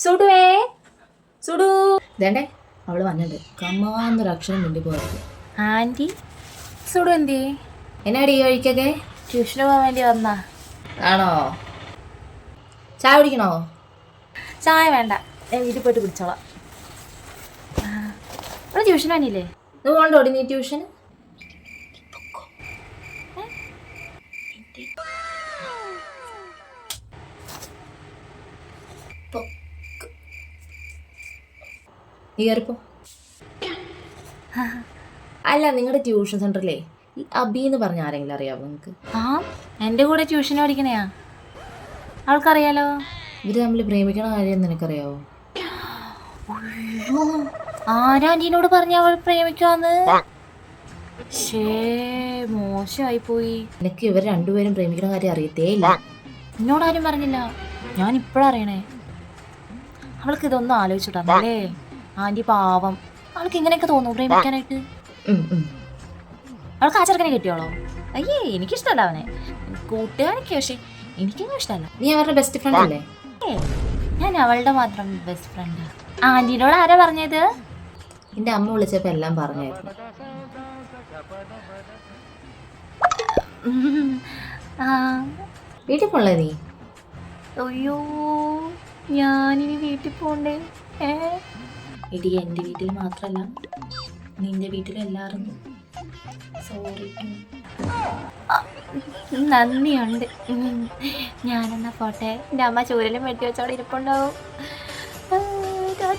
സുടുവേ സുടു ഇതേണ്ടേ അവള് വന്നിട്ട് കമ്മാന്നൊരു അക്ഷരം വേണ്ടി പോയത്. ആൻറ്റി സുടു എന്തി എന്നാടി ഈ വഴിക്കൊക്കെ? ട്യൂഷന് പോകാൻ വേണ്ടി വന്നാ. ആണോ? ചായ കുടിക്കണോ? ചായ വേണ്ട, ഞാൻ വീട്ടിൽ പോയിട്ട് കുടിച്ചോളാം. ഇവിടെ ട്യൂഷൻ വേണ്ടിയില്ലേ? ഇത് കൊണ്ടോടി നീ ട്യൂഷന്? നീയറിപ്പോ. അല്ല, നിങ്ങളുടെ ട്യൂഷൻ സെന്ററിലേ ഈ അബി എന്ന് പറഞ്ഞ ആരെങ്കിലും അറിയാവോ നിങ്ങൾക്ക്? ആ, എൻ്റെ കൂടെ ട്യൂഷൻ പഠിക്കണയാ, ആൾക്കറിയാലോ. ഇവര് തമ്മിൽ പ്രേമിക്കണ കാര്യം നിനക്കറിയാവോ? ആരാ ആൻറ്റീനോട് പറഞ്ഞ അവൾ പ്രേമിക്കാന്ന്? മോശമായി പോയി. എനിക്ക് ഇവർ രണ്ടുപേരും പ്രേമിക്കണ കാര്യം അറിയത്തേ ഇല്ല. എന്നോടാരും പറഞ്ഞില്ല, ഞാൻ ഇപ്പോഴറിയണേ. അവൾക്ക് ഇതൊന്നും ആലോചിച്ചിട്ടല്ലേ ആൻറ്റി പാവം. അവൾക്ക് ഇങ്ങനെയൊക്കെ തോന്നുന്നു പ്രേമിക്കാനായിട്ട്. അവൾക്ക് ആ ചെറുക്കനെ കിട്ടിയോളോ? അയ്യേ, എനിക്കിഷ്ടമല്ല അവനെ. കൂട്ടുകാരൊക്കെ, പക്ഷെ എനിക്കൊന്നും ഇഷ്ടമല്ല. നീ അവരുടെ ബെസ്റ്റ് ഫ്രണ്ട് അല്ലേ? ഞാൻ അവളുടെ മാത്രം ബെസ്റ്റ് ഫ്രണ്ട്. ആൻറ്റീനോട് ആരാ പറഞ്ഞത്? എൻ്റെ അമ്മ വിളിച്ചപ്പോൾ എല്ലാം പറഞ്ഞായിരുന്നു. വീട്ടിൽ പോണല്ലേ നീ? അയ്യോ, ഞാനിനി വീട്ടിൽ പോണ്ടേ? ഇടി എൻ്റെ വീട്ടിൽ മാത്രമല്ല, നിന്റെ വീട്ടിൽ എല്ലാവരും സോറി. നന്ദിയുണ്ട്. ഞാനെന്നാ പോട്ടെ. എൻ്റെ അമ്മ ചൂരലും വെട്ടി വെച്ചോടെ ഇരിപ്പുണ്ടാവും.